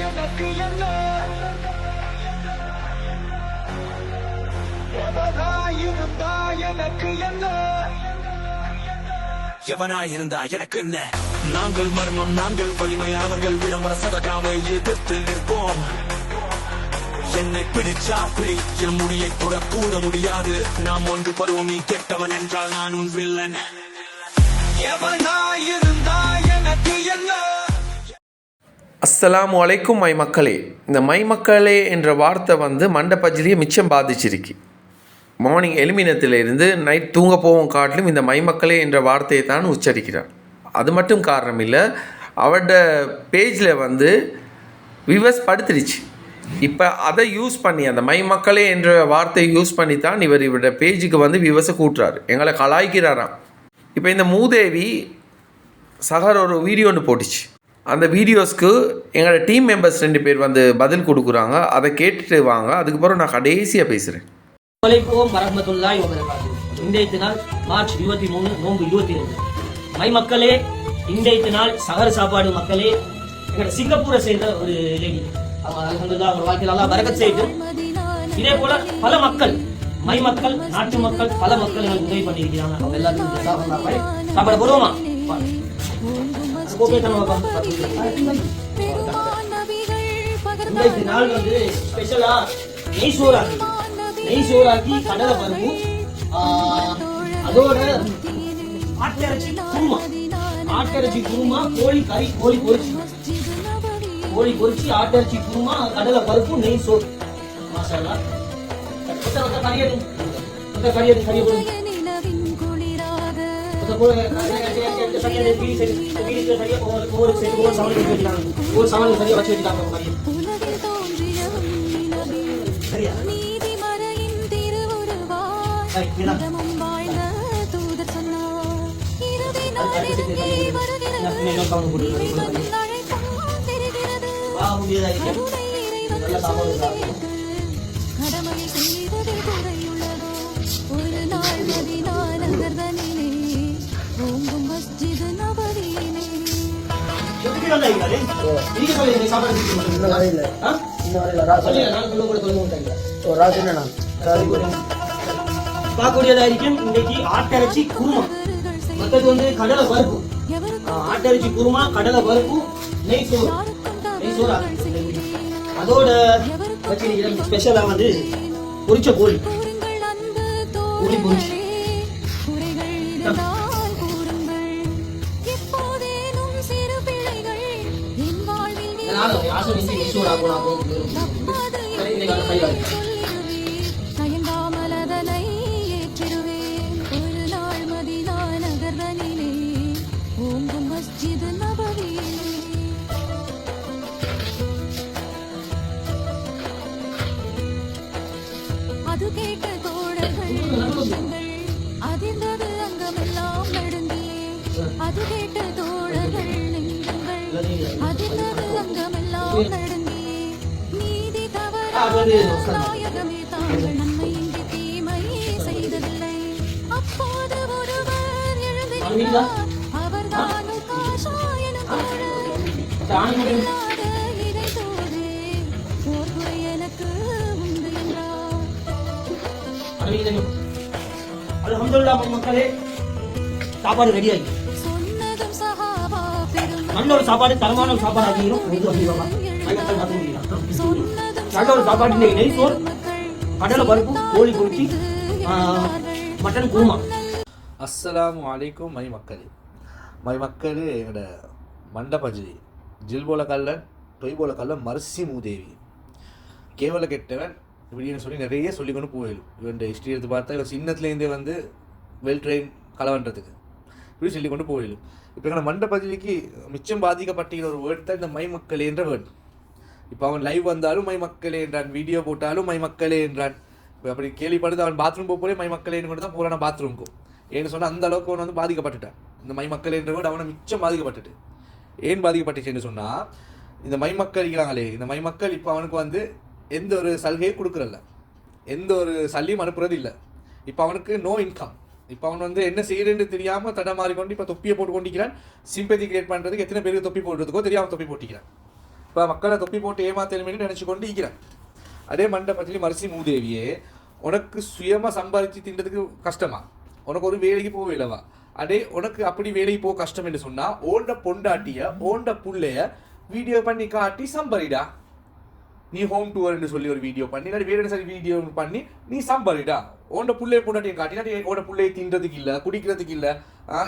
எனக்கு என்ன எவனாயிருந்தா எனக்கு என்ன எவனாயிருந்தா எனக்கு என்ன நாங்கள் மர்மம் நாங்கள் வலிமை அவர்கள் விளம்பர சதகாவை எதிர்த்து நிற்போம் என்னை பிடிச்சா பிடி என் முடியை கூட முடியாது நாம் ஒன்று பருவம் நீ கெட்டவன் என்றால் நான் உன் வில்லன் எவனாயிருந்தா எனக்கு என்ன. அஸ்ஸலாமு அலைக்கும் மை மக்களே. இந்த மை மக்களே என்ற வார்த்தை மண்டபஜ்ரியை மிச்சம் பாதிச்சிருக்கு. மார்னிங் எழுமினத்திலிருந்து நைட் தூங்க போகும் காட்டிலும் இந்த மை மக்களே என்ற வார்த்தையை தான் உச்சரிக்கிறார். அது மட்டும் காரணம் இல்லை, அவரோட பேஜில் வியூவர்ஸ் படுத்துருச்சு. இப்போ அதை யூஸ் பண்ணி அந்த மை மக்களே என்ற வார்த்தையை யூஸ் பண்ணி தான் இவரோட பேஜுக்கு வியூவர்ஸை கூட்டுறாரு, எங்களை கலாய்க்கிறாராம். இப்போ இந்த மூதேவி சகர் ஒரு வீடியோ ஒன்று போட்டுச்சு. அந்த வீடியோஸ்க்கு எங்களோட டீம் மெம்பர்ஸ் 2 பேர் பதில் கொடுக்குறாங்க. அதை கேட்டுட்டு வாங்க, அதுக்கப்புறம் நான் கடைசியாக பேசுகிறேன். வலைக்கும் வரஹ்மத்துல்லாஹி வபரகாத்துஹு. இன்றைய நாள் மார்ச் 23 நோன்பு 22. மை மக்களே, இன்றைய நாள் சகர் சாப்பாடு மக்களே, எங்களோட சிங்கப்பூரை சேர்ந்த ஒரு லேடி, அல்ஹம்துலில்லாஹ் அவர் வாழ்க்கையில் அல்லாஹ் பரக்கத் செய்யட்டும். இதே போல பல மக்கள், மை மக்கள், நாட்டு மக்கள், பல மக்கள் எனக்கு உதவி பண்ணியிருக்கிறாங்க. அவங்க எல்லாருக்கும் சாப்பாடு போடுவோமா? இன்றைய நாள் ஸ்பெஷலா நெய் சோறாக்கி கடலை பருப்பு, அதோட ஆட்டிறைச்சி குருமா, கோழி கறி, கோழி பொரிச்சு ஆட்டிறைச்சி குருமா, கடலை பருப்பு, நெய் சோறு. மாஷா பார்க்கக்கூடியதாയിരിக்கும். இன்னைக்கு ஆட்டிறைச்சி குருமா, மற்றது கடலை பருப்பு, ஆட்டிறைச்சி குருமா, கடலை பருப்பு, நெய் சோறா, அதோட வச்சிருக்கிற ஸ்பெஷலா பொரிச்ச கோழி பொரிச்சு அது கேட்ட தோழர்கள் அதிர்ந்தது அங்கமெல்லாம் நடுங்கியே, அது கேட்ட தோழர்கள் நெஞ்சங்கள் அதிர்ந்தது அங்கமெல்லாம் நடுங்கியே, நீதி தவறாத நாயகமே தாங்கள் நன்மை இன்றி தீமையே செய்ததில்லை. அப்போது ஒருவர் எழுந்திருந்தார், அவர்தான் காஷாயன தோழர். இதை தோழே போர்க்குறை எனக்கு உண்டு என்றார். அல்ஹம்துலில்லாஹ் மக்களே, சாப்பாடு ரெடி ஆகி நல்ல ஒரு சாப்பாடு, தரமான ஒரு சாப்பாடு ஆகிரும். நல்ல ஒரு சாப்பாடு. நெய் சோறு, கடலை பருப்பு, கோழி பொரிச்சி, மட்டன் குருமா. அஸ்ஸலாமு அலைக்கும் மை மக்களே. எங்களோட மண்டபஜ்ரி ஜில்போல கல்லன், தொய்போல கல்லன், மர்சி மூதேவி, கேவல கெட்டவன் இப்படின்னு சொல்லி நிறைய சொல்லிக்கொண்டு போயிடும். இவன் ஹிஸ்ட்ரி எடுத்து பார்த்தா இவன் சின்னத்துலேருந்தே வெல் ட்ரெயின் கலவன்றதுக்கு இப்படி சொல்லிக்கொண்டு போயிடும். இப்போ எங்களை மண்டபஜ்ரிக்கு மிச்சம் பாதிக்கப்பட்ட ஒரு வேர்ட் தான் இந்த மை மக்களே என்ற வேர்ட். இப்போ அவன் லைவ் வந்தாலும் மை மக்களே என்றான், வீடியோ போட்டாலும் மை மக்களே என்றான். இப்போ அப்படி கேள்விப்படுது, அவன் பாத்ரூம் போகலே மை மக்களேன்னு கொண்டு தான் போகிறான் பாத்ரூமுக்கும். ஏன்னு சொன்னால் அந்த அளவுக்கு அவன் பாதிக்கப்பட்டுட்டான். இந்த மை மக்களே என்ற வேர்டு அவனை மிச்சம் பாதிக்கப்பட்டுட்டு. ஏன் பாதிக்கப்பட்டுச்சுன்னு சொன்னால், இந்த மை மக்கள் இருக்கிறாங்களே, இந்த மை மக்கள் இப்போ அவனுக்கு எந்த ஒரு சலுகையும் கொடுக்குறல்ல, எந்த ஒரு சல்லியும் அனுப்புறது இல்லை. இப்போ அவனுக்கு நோ இன்கம். இப்போ அவன் என்ன செய்யறேன்னு தெரியாமல் தடமாறி கொண்டு இப்போ தொப்பியை போட்டு கொண்டிக்கிறான். சிம்பதி கிரியேட் பண்ணுறதுக்கு எத்தனை பேருக்கு தொப்பி போடுறதுக்கோ தெரியாமல் தொப்பி போட்டிக்கிறான். இப்போ மக்களை தொப்பி போட்டு ஏமாத்தலுமே நினச்சி கொண்டு இருக்கிறேன். அதே மண்டை பஜ்லி மரிசி மூதேவியே, உனக்கு சுயமாக சம்பாதிச்சு தின்றதுக்கு கஷ்டமா? உனக்கு ஒரு வேலைக்கு போக இல்லவா? அதே உனக்கு அப்படி வேலைக்கு போக கஷ்டம் என்று சொன்னால் ஓண்ட பொண்டாட்டிய ஓண்ட புள்ளைய வீடியோ பண்ணி காட்டி சம்பாதிடா. நீ ஹோம் டூர்னு சொல்லி ஒரு வீடியோ பண்ணி இல்லாட்டி வேறு சரி வீடியோ பண்ணி நீ சம்பாதிடா. ஓண்ட புள்ளைய பொண்டாட்டியை காட்டினா ஓட பிள்ளையை தின்றதுக்கு இல்லை, குடிக்கிறதுக்கு இல்லை,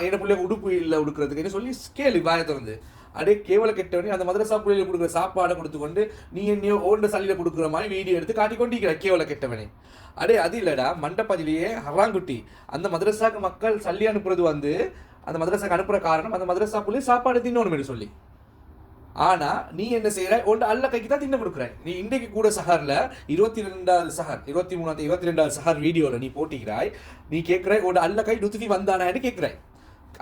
என்னோட பிள்ளைய உடுப்பு இல்லை உடுக்கிறதுக்குன்னு சொல்லி கேளு வாய திறந்து. அதே கேவல கெட்டவனே அந்த மதரசா பிள்ளைகளுக்கு கொடுக்குற சாப்பாடை கொடுத்துக்கொண்டு நீ என்னையோ ஓண்ட சளியில் கொடுக்குற மாதிரி வீடியோ எடுத்து காட்டிக்கொண்டிருக்கிற கேவல கெட்டவனே. அடே அது இல்லைடா, மண்டபதிலேயே ஹராங்குட்டி. அந்த மதரசாக்கு மக்கள் சல்லி அனுப்புறது வந்து அந்த மதரசாக்கு அனுப்புகிற காரணம் அந்த மதரசா பிள்ளை சாப்பாடு தின்னணும்னு சொல்லி. ஆனால் நீ என்ன செய்கிற ஒன்று அல்ல கைக்கு தான் தின்ன கொடுக்குற. நீ இன்றைக்கு கூட சஹரில் 22வது சஹர் 22வது சஹர் வீடியோவில் நீ போட்டிக்கிறாய். நீ கேட்குற ஒன்று அல்ல கை லுத்ஃபி வந்தானான்னு கேட்குறாய்.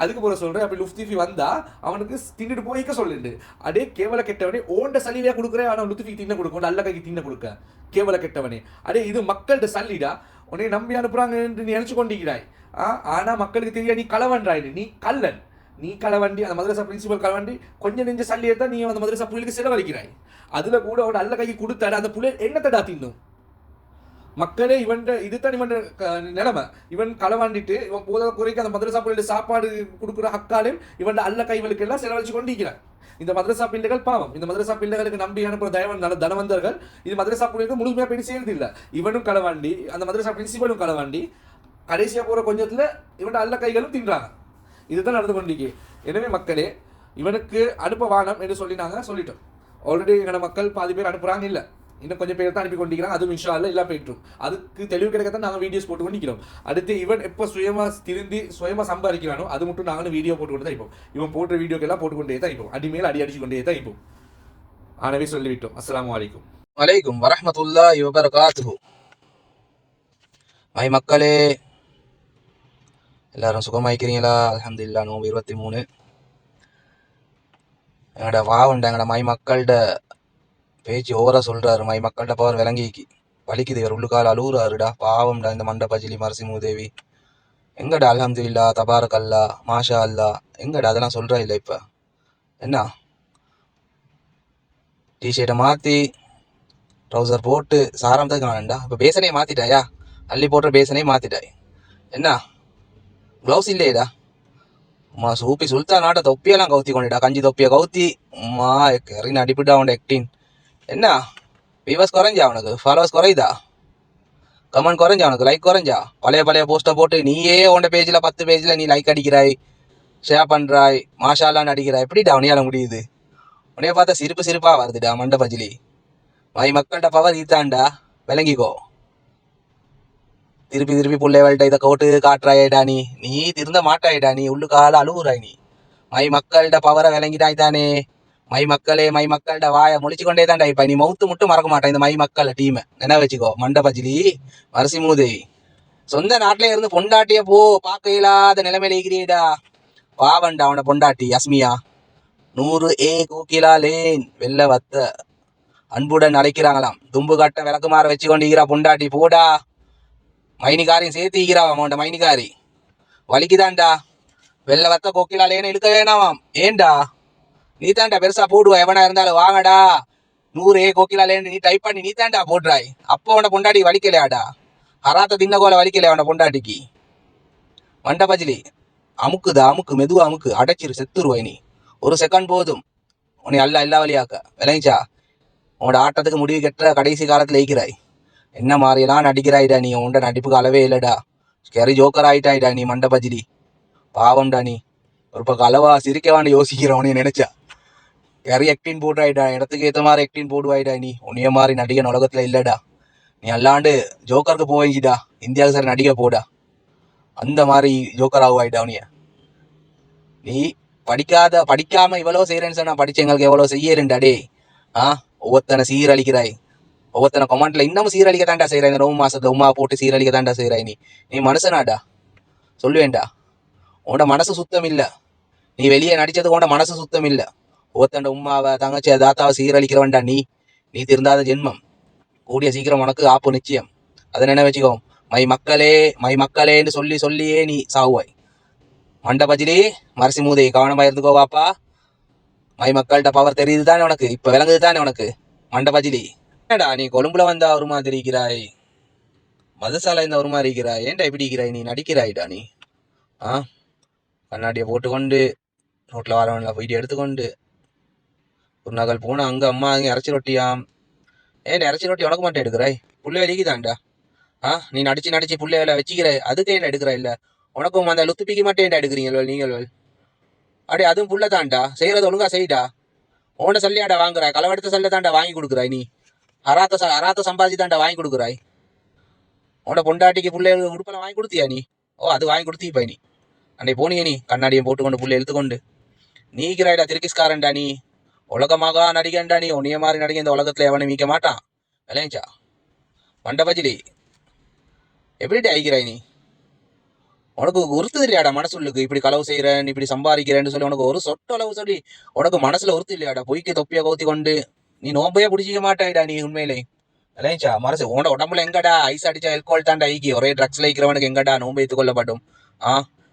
அதுக்கு போகிற சொல்கிறேன், அப்படி லுத்ஃபி வந்தா அவனுக்கு தின்னுட்டு போய்க்க சொல்லுண்டு. அதே கேவல கெட்டவனே ஓண்ட சல்லியாக கொடுக்குறேன், ஆனால் லுத்ஃபி தின்ன கொடுக்க ஒன்று அல்ல கைக்கு தின்ன கொடுக்க கேவல கெட்டவனே. அதே இது மக்கள்கிட்ட சல்லிடா, உன்னை நம்பி அனுப்புகிறாங்க என்று நீ நினச்சி கொண்டிருக்கிறாய். ஆனால் மக்களுக்கு தெரிய நீ களவன்றாய், நீ கல்லன், நீ களவண்டி. அந்த மதரசா பிரின்சிபல் களவண்டி கொஞ்சம் நெஞ்ச சல்லியை தான் நீ அந்த மதரசா புள்ளிக்கு செலவழிக்கிறாய். அதில் கூட அவன் அல்ல கைக்கு கொடுத்தாட அந்த புள்ளை என்னத்தடா தின்னும்? மக்களே இவன் இதுதான் இவன் நிலைமை. இவன் களவாண்டிட்டு இவன் போத குறைக்கு அந்த மதரசா பிள்ளைகள் சாப்பாடு கொடுக்குற ஹக்காலையும் இவன் அல்ல கைகளுக்கு எல்லாம் செலவழிச்சு கொண்டிருக்கிறான். இந்த மதரசா பிள்ளைகள் பாவம். இந்த மதரசா பிள்ளைகளுக்கு நம்பி அனுப்புற தனவந்தர்கள் இது மதரசா பிள்ளைகளுக்கு முழுமையாக போய் சேர்ந்து இல்லை. இவனும் களவாண்டி, அந்த மதரசா பிரின்சிபலும் களவாண்டி, கடைசியாக போகிற கொஞ்சத்தில் இவன் அல்ல கைகளும் தின்றாங்க. இதுதான் நடந்து கொண்டிருக்கு. எனவே மக்களே, இவனுக்கு அனுப்ப வானம் என்று சொல்லி நாங்கள் சொல்லிட்டோம். ஆல்ரெடி எங்களோட மக்கள் பாதி பேர் அனுப்புகிறாங்க, இல்லை இன்னும் கொஞ்சம் பேர் தான் அனுப்பி கொண்டிருக்கிறாங்க. அதுவும் இன்ஷா அல்லாஹ் எல்லாம் போயிட்டுரும். அதுக்கு தெளிவு கிடைக்கத்தான் நாங்கள் வீடியோஸ் போட்டு கொண்டிருக்கிறோம். அடுத்து இவன் எப்போ சுயமாக சம்பாதிக்கிறானோ அது மட்டும் நாங்களும் வீடியோ போட்டு கொண்டு தான் இருப்போம். இவன் போட்ட வீடியோக்கெல்லாம் போட்டுக்கொண்டே தான் இருப்போம். அடிமேல் அடிச்சு கொண்டே தான் இருப்போம். ஆனவே சொல்லிவிட்டோம். அஸ்ஸலாமு அலைக்கும். வலைக்கும் வரஹ்மத்துல்லாஹி வபரகாத்துஹு. மை மக்களே, எல்லாரும் சுகமாய்க்கிறீங்களா? அல்ஹம்துலில்லாஹ். நோம்பு 23. எங்களோட வாவுண்ட எங்களோட மை மக்கள்கிட்ட பேச்சு ஓவரா சொல்றாரு. மை மக்கள்கிட்ட பவர் விளங்கிக்கு வலிக்குது. இவர் உள்ளுக்கால அழுகுறாருடா, பாவம்டா இந்த மண்ட பஜிலி மரசி மூதேவி. எங்கடா அல்ஹம்துலில்லாஹ், தபாரக் அல்லா, மாஷா அல்லா, எங்கடா அதெல்லாம் சொல்றா இல்லை? இப்போ என்ன டிஷர்ட்டை மாற்றி ட்ரௌசர் போட்டு சாரம்தான் காணண்டா. இப்போ பேசனே மாற்றிட்டாயா? அள்ளி போடுற பேசனே மாற்றிட்டாய். என்ன க்ளவுஸ் இல்லையடா? உமா சூப்பி சுல்தான் நாட்டை தொப்பியெல்லாம் கவுத்தி கொண்டுடா, கஞ்சி தொப்பியை கவுத்தி உமா கறின்னு அடிப்பிட்டா அவன் ஆக்டிங். என்ன வியூவர்ஸ் குறைஞ்சா? அவனுக்கு ஃபாலோவர்ஸ் குறையுதா? கமெண்ட் குறைஞ்சா? அவனுக்கு லைக் குறைஞ்சா? பழைய போஸ்ட்டை போட்டு நீயே உன்ட பேஜில் 10 பேஜில் நீ லைக் அடிக்கிறாய், ஷேர் பண்ணுறாய், மாஷாலான்னு அடிக்கிறாய். எப்படிடா அவனையால முடியுது? உன்னைய பார்த்தா சிரிப்பாக வருதுடா மண்ட பஜிலி. மை மக்கள்கிட்ட பவர் ஈத்தாண்டா, விளங்கிக்கோ. திருப்பி பிள்ளைகள்கிட்ட இதை கோட்டு காட்டுறாயடா. நீ திருந்த மாட்டாயடா. நீ உள்ளுக்கால அழுகுறாய். நீ மை மக்கள்கிட்ட பவரை விளங்கிட்டாய் தானே. மை மக்கள்கிட்ட வாயை முழிச்சு கொண்டே தான்டா. இப்போ நீ மவுத்து மட்டும் மறக்க மாட்டான் இந்த மை மக்கள் டீமை. நினைவு வச்சுக்கோ. மண்ட பஜிலி மரசி மூதேவி. சொந்த நாட்டிலே இருந்து பொண்டாட்டிய பார்க்க இயலாத நிலைமையில இருக்கிறீடா. பாவண்டா அவனோட பொண்டாட்டி அஸ்மியா. 100 கூக்கிலா லேன் வெள்ள வத்த அன்புடன் அழைக்கிறாங்களாம். தும்பு கட்ட விளக்குமாற வச்சு கொண்டிருக்கிறா பொண்டாட்டி. போடா, மைனிகாரையும் சேர்த்திக்கிறா. அவனோட மைனிகாரி வலிக்குதான்டா. வெள்ள வத்த கோக்கிலாலேன்னு இழுக்க வேணாமாம். ஏண்டா நீ தாண்டா பெருசா போடுவா. எவனா இருந்தாலும் வாங்கடா 100 கோக்கிலாலேன்னு நீ டைப் பண்ணி நீ தாண்டா போடுறாய். அப்போ அவன பொண்டாட்டி வலிக்கலையாடா? ஹராத்த தின்ன கோல வலிக்கலையா அவன பொண்டாட்டிக்கு? மண்ட பஜிலி அமுக்கு மெதுவா அமுக்கு. அடைச்சிரு, செத்துருவாய் நீ. 1 செகண்ட் போதும் உன்னை எல்லா வழியாக்க. விளைஞ்சா உன்னோட ஆட்டத்துக்கு முடிவு கெட்ட கடைசி காலத்தில் ஈக்கிறாய். என்ன மாதிரியெல்லாம் நடிக்கிறாய்டா நீ. உன்ட நடிப்புக்கு அளவே இல்லைடா. ஸ்கேரி ஜோக்கர் ஆயிட்டாய்டா நீ மண்ட பஜிலி. பாவம்டா நீ. ஒரு பக்கம் அளவா சிரிக்கவான்னு யோசிக்கிறவனே நினைச்சா கறி ஆக்டின் போடுறாய்டா. இடத்துக்கு ஏற்ற மாதிரி ஆக்டின் போடுவாய்டா நீ. உன்னைய மாதிரி நடிகன் உலகத்தில் இல்லைடா. நீ அல்லாண்டு ஜோக்கருக்கு போவீங்கடா. இந்தியாவுக்கு சார் நடிக்க போடா. அந்த மாதிரி ஜோக்கர் ஆகுவாய்டா உனிய. நீ படிக்காம இவ்வளோ செய்கிறேன்னு சொன்னா படிச்சு எங்களுக்கு எவ்வளோ செய்யறேன்டா டே. ஒவ்வொருத்தனை சீரழிக்கிறாய். ஒவ்வொருத்தனை கமெண்ட்ல இன்னமும் சீரழிக்க தாண்டா செய்கிறாய். இந்த நோம்பு மாசத்துல உமா போட்டு சீரழிக்க தாண்டா செய்கிறாய். நீ மனுஷனாடா? சொல்லுவேண்டா. உன்னோட மனசு சுத்தம் இல்லை. நீ வெளியே நடிச்சது உன்னோட மனசு சுத்தம் இல்லை. ஒவ்வொருத்தண்ட உமாவை தங்கச்சியை தாத்தாவை சீரழிக்கிறவன்டா நீ. நீ திருந்தாத ஜென்மம். கூடிய சீக்கிரம் உனக்கு ஆப்பு நிச்சயம். அதை நினைவு வச்சுக்கோ. மை மக்களேன்னு சொல்லியே நீ சாவுவாய். மண்ட பஜிலி மரசி மூதை கவனமா இருந்துக்கோ பாப்பா. மை மக்கள்கிட்ட பவர் தெரியுது தானே உனக்கு, இப்போ விளங்குது தானே உனக்கு மண்ட பஜிலி. என்னடா நீ கொழும்புல வந்தா ஒரு மாதிரி இருக்கிறாய், மதுசாலை இந்த ஒரு மாதிரி இருக்கிறாய், ஏன்டா இப்படி இருக்கிறாய், நீ நடிக்கிறாய்டா நீ. கண்ணாடியை போட்டுக்கொண்டு ரோட்டில் வரவன்ல வீடியோ எடுத்துக்கொண்டு ஒரு நகல் போனால் அங்கே அம்மா அங்கே இறச்சி ரொட்டியாம். ஏன்டா இறச்சி ரொட்டி உனக்கு மட்டும் எடுக்கிறாய், புள்ளை வலிக்குதான்டா. நீ நடிச்சு புள்ளையில வச்சுக்கிறாய், அதுக்கு ஏன்டா எடுக்கிறா இல்லை, உனக்கும் அந்த லுத்துப்பிக்க மாட்டேன்டா எடுக்கிறீங்க நீங்கள். அடே அதுவும் புள்ள தான்டா, செய்கிறது ஒழுங்கா செய்டா. உன்ட சல்லியாடா வாங்குறாய், களவெடுத்த சல்ல தாண்டா வாங்கி கொடுக்குறாய் நீ, அராத்த சம்பாதிச்சு தாண்டா வாங்கி கொடுக்குறாய். உன்னோட பொண்டாட்டிக்கு பிள்ளைகள் உடுப்பெல்லாம் வாங்கி கொடுத்தியா நீ? அது வாங்கி கொடுத்தீப்பா நீ. அன்னை போனியே நீ கண்ணாடியை போட்டுக்கொண்டு புள்ளை எழுத்துக்கொண்டு நீக்கிறாய்டா, திருக்கிஸ்காரன்டா நீ, உலகமாக நடிகண்டா நீ. உன்னைய மாதிரி நடிகை இந்த உலகத்தில் எவனை மீக்க மாட்டான். விளையஞ்சா மண்ட பஜிலி, எப்படிட்டு ஆகிக்கிறாய் நீ? உனக்கு உறுத்து இல்லையாடா மனசுள்ளுக்கு, இப்படி களவு செய்கிறேன் இப்படி சம்பாதிக்கிறேன்னு சொல்லி உனக்கு ஒரு சொட்டளவு சொல்லி உனக்கு மனசுல உறுத்து இல்லையாடா? பொய்க்கு தொப்பியா கவுத்தி கொண்டு நீ நோம்பையா பிடிச்சிக்க மாட்டாயிடா நீ உண்மையிலே. இல்லைச்சா மனசு உன்னோட உடம்புல எங்கடா ஐஸ் அடிச்சா எல்கோல் தாண்டா ஐக்கி, ஒரே ட்ரக்ஸ்ல இருக்கிறவனுக்கு எங்கடா நோம்பை ஏற்றுக்கொள்ளப்படும்?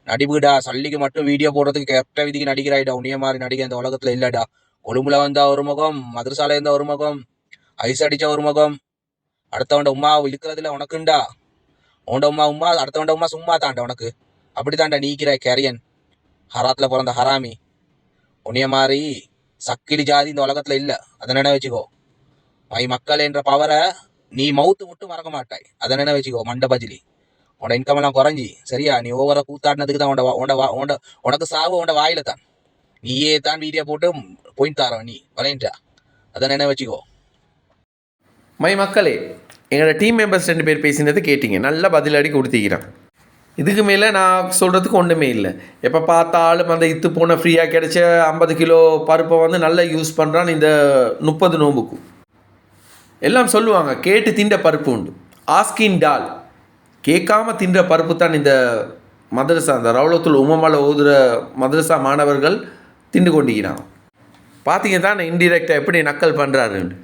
நடிப்புடா, சல்லிக்கு மட்டும் வீடியோ போடுறதுக்கு கெட்ட விதிக்கு நடிக்கிறாய்டா. உன்னைய மாதிரி நடிகை இந்த உலகத்துல இல்லடா. கொழும்புல வந்தா ஒரு முகம், மதுரசாலை இருந்தா ஒரு முகம், ஐஸ் அடிச்சா ஒரு முகம், அடுத்தவண்ட உமா இழுக்கிறதுல உனக்குண்டா. உண்ட உமா அடுத்தவண்ட உமா சும்மா தாண்டா உனக்கு. அப்படித்தாண்டா நீக்கிற கேரியன், ஹராத்துல பிறந்த ஹராமி. உன்னைய மாதிரி சக்கிலி ஜாதி இந்த உலகத்துல இல்ல, அதை நினை வச்சுக்கோ. மை மக்கள் என்ற பவரை நீ மவுத்து மட்டும் மறக்க மாட்டாய், அதை நினை வச்சுக்கோ மண்ட பஜிலி. உன்னோட இன்கம் எல்லாம் குறைஞ்சி சரியா, நீ ஓவரா கூத்தாடினதுக்கு தான் உனக்கு சாவு உன்னோட வாயில தான். நீயே தான் வீடியோ போட்டு போயிட்டு தரோம் நீ வரையன்றா, அதை நினை வச்சுக்கோ. மை மக்களே, எங்களோட டீம் மெம்பர்ஸ் 2 பேர் பேசினது கேட்டிங்க, நல்ல பதிலடி கொடுத்திக்கிறான். இதுக்கு மேலே நான் சொல்கிறதுக்கு ஒன்றுமே இல்லை. எப்போ பார்த்தாலும் அந்த இத்து போன ஃப்ரீயாக கிடைச்ச 50 கிலோ பருப்பை வந்து நல்லா யூஸ் பண்ணுறான் இந்த 30 நோம்புக்கு. எல்லாம் சொல்லுவாங்க கேட்டு தின்ற பருப்பு உண்டு, ஆஸ்கின் டால், கேட்காம தின்ற பருப்பு தான் இந்த மதரசா, அந்த ரவுலத்துல் உமமால ஓதுகிற மதரசா மாணவர்கள் திண்டு கொண்டிக்கிறாங்க. பார்த்தீங்க தான் இன்டிரெக்டாக எப்படி நக்கல் பண்ணுறாருன்னு.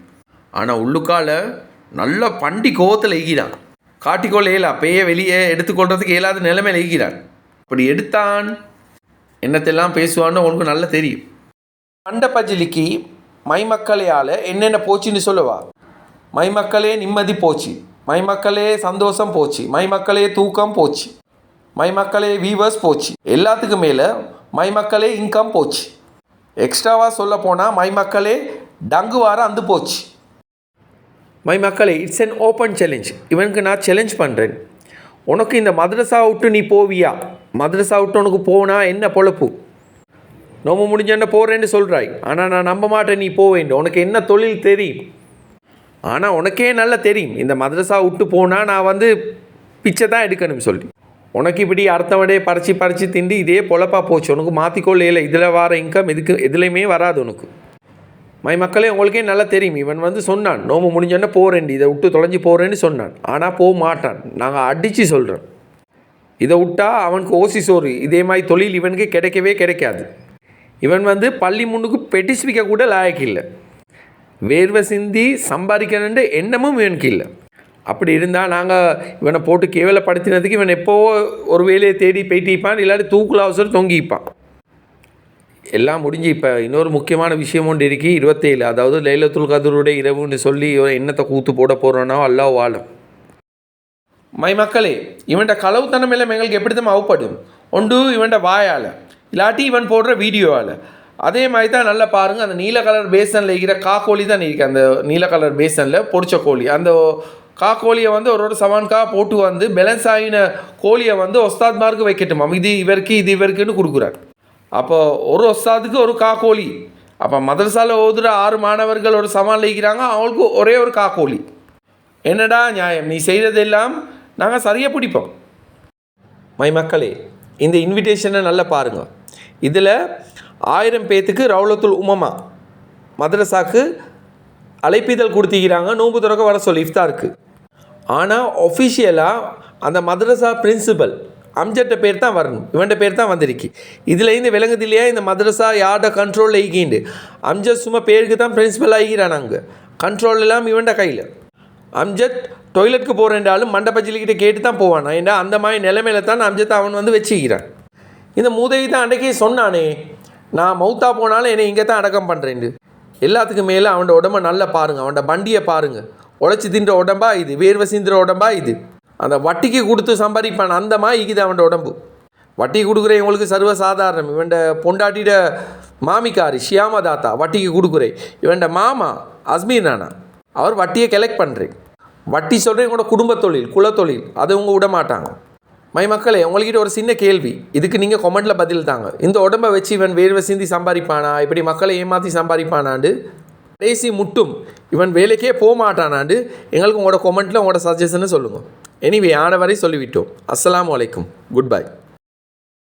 ஆனால் உள்ளுக்கால நல்ல பண்டி கோவத்தில் ஈகிறான், காட்டிக்கொள்ள இயலா, அப்பயே வெளியே எடுத்துக்கொள்றதுக்கு இயலாத நிலைமையில் ஈகிறான். அப்படி எடுத்தான் என்னத்தெல்லாம் பேசுவான்னு உங்களுக்கு நல்லா தெரியும். மண்ட பஜிலிக்கு மை மக்களையால் என்னென்ன போச்சுன்னு சொல்லுவா. மை மக்களே நிம்மதி போச்சு, மை மக்களே சந்தோஷம் போச்சு, மை மக்களே தூக்கம் போச்சு, மை மக்களே வீவர்ஸ் போச்சு, எல்லாத்துக்கும் மேலே மை மக்களே இன்கம் போச்சு. எக்ஸ்ட்ராவாக சொல்ல போனால் மை மக்களே டங்கு வார அந்து போச்சு. மை மக்களே, இட்ஸ் அன் ஓப்பன் சேலஞ்ச். இவனுக்கு நான் சேலஞ்ச் பண்ணுறேன், உனக்கு இந்த மதரசா விட்டு நீ போவியா? மதரசா விட்டு உனக்கு போனால் என்ன பொழப்பு? நோம்பு முடிஞ்சேன்ன போகிறேன்னு சொல்கிறாய், ஆனால் நான் நம்ப மாட்டேன் நீ போவேன். உனக்கு என்ன தொழில் தெரியும்? ஆனால் உனக்கே நல்லா தெரியும் இந்த மதரசா விட்டு போனால் நான் வந்து பிச்சை தான் எடுக்கணும்னு சொல்லி. உனக்கு இப்படி அடுத்தவடே பறிச்சு திண்டு இதே பொழப்பா போச்சு. உனக்கு மாற்றிக்கொள்ள இல்லை, இதில் வர இன்கம் எதுலேயுமே வராது உனக்கு. மை மக்களே, உங்களுக்கே நல்லா தெரியும், இவன் வந்து சொன்னான் நோம்பு முடிஞ்சோன்னா போகிறேன், இதை விட்டு தொலைஞ்சி போகிறேன்னு சொன்னான். ஆனால் போக மாட்டான், நாங்கள் அடித்து சொல்கிறோம். இதை விட்டா அவனுக்கு ஓசி சோறு, இதே மாதிரி தொழில் இவனுக்கு கிடைக்கவே கிடைக்காது. இவன் வந்து பள்ளி முன்னுக்கு பெட்டிஸ்பிக்க கூட லாயக்கு இல்லை, வேர்வை சிந்தி சம்பாதிக்கணுன்ற எண்ணமும் இவனுக்கு இல்லை. அப்படி இருந்தால் நாங்கள் இவனை போட்டு கேவலப்படுத்தினதுக்கு இவன் எப்போவோ ஒரு வேலையை தேடி போயிட்டிப்பான், இல்லாட்டி தூக்குல அவசரம் தொங்கிப்பான். எல்லாம் முடிஞ்சு இப்போ இன்னொரு முக்கியமான விஷயம் ஒன்று இருக்கு, 27, அதாவது லைலத்துல் கத்ருடைய இரவுன்னு சொல்லி இவன் என்னத்தை கூத்து போட போகிறோன்னா அல்லாஹ் வாழும். மை மக்களே, இவன்ட களவுத்தனம் எல்லாம் எங்களுக்கு எப்படி தான் அவப்படும்? ஒன்று இவன்ட வாயால், இல்லாட்டி இவன் போடுற வீடியோவால். அதே மாதிரி தான் நல்லா பாருங்கள், அந்த நீல கலர் பேசனில் இருக்கிற காக்கோழி தான் இருக்குது. அந்த நீல கலர் பேசனில் பொரிச்ச கோழி, அந்த காக்கோழியை வந்து ஒரு சவான்கா போட்டு வந்து பேலன்ஸ் ஆகின கோழியை வந்து ஒஸ்தாத்மாருக்கு வைக்கட்டுமா, இது இவருக்குன்னு கொடுக்குறாரு. அப்போ ஒரு ஒஸ்தாதுக்கு ஒரு காக்கோழி. அப்போ மதரசாவில் ஓதுகிற 6 மாணவர்கள் ஒரு சவானில் இருக்கிறாங்க, அவங்களுக்கு ஒரே ஒரு காக்கோழி. என்னடா நியாயம்? நீ செய்கிறதெல்லாம் நாங்கள் சரியாக பிடிப்போம். மை மக்களே, இந்த இன்விடேஷனை நல்லா பாருங்கள். இதில் 1000 பேத்துக்கு ரவுலத்துல் உமமா மதரசாவுக்கு அழைப்பிதழ் கொடுத்திக்கிறாங்க, நோன்பு திறக்க வர சொல்லி இஃப்தாருக்கு. ஆனால் ஒஃபிஷியலாக அந்த மதரசா பிரின்சிபல் அம்ஜட்ட பேர் தான் வரணும், இவன்ட பேர் தான் வந்திருக்கு. இதுலேருந்து விளங்குது இல்லையா இந்த மதரசா யார்ட கண்ட்ரோலில் ஆகிக்கிண்டு. அம்ஜத் சும்மா பேருக்கு தான் பிரின்சிபல் ஆகிக்கிறான், அங்கே கண்ட்ரோல் எல்லாம் இவன்ட கையில். அம்ஜத் டொய்லெட்டுக்கு போகிறேன்டாலும் மண்டபஜிலிக்கிட்ட கேட்டு தான் போவான். ஏன்னா அந்த மாதிரி நிலைமையில தான் அம்ஜத் அவன் வந்து வச்சுக்கிறான். இந்த மூதேவி தான் அன்றைக்கே சொன்னானே, நான் மௌத்தா போனாலும் என்னை இங்கே தான் அடக்கம் பண்ணுறேன். எல்லாத்துக்கும் மேலே அவனோட உடம்ப நல்லா பாருங்கள், அவனோட வண்டியை பாருங்கள். உழைச்சி தின்ற உடம்பா இது, வேர்வை சிந்துற உடம்பா இது. அந்த வட்டிக்கு கொடுத்து சம்பாதிப்பான் அந்த மாதிரி இது அவனோட உடம்பு. வட்டி கொடுக்குறவங்களுக்கு சர்வ சாதாரணம். இவன்ட பொண்டாட்டிட மாமிக்காரி ஷியாமா தாத்தா வட்டிக்கு கொடுக்குறேன். இவன்ட மாமா அஸ்மீர் நானா அவர் வட்டியை கலெக்ட் பண்ணுறேன். வட்டி சொல்கிறேன் கூட குடும்ப தொழில் குலத்தொழில், அது உங்க விட மாட்டாங்க. மக்களே, உங்கள்கிட்ட ஒரு சின்ன கேள்வி, இதுக்கு நீங்கள் கொமெண்ட்டில் பதில் தாங்க. இந்த உடம்பை வச்சு இவன் வேர்வை சிந்தி சம்பாதிப்பானா, இப்படி மக்களை ஏமாற்றி சம்பாதிப்பானாண்டு கடைசி முட்டும் இவன் வேலைக்கே போக மாட்டானாண்டு எங்களுக்கு உங்களோட கொமெண்ட்டில் உங்களோட சஜஷனை சொல்லுங்கள். எனிவே ஆன வரை சொல்லிவிட்டோம். அஸ்ஸலாமு அலைக்கும், குட் பை.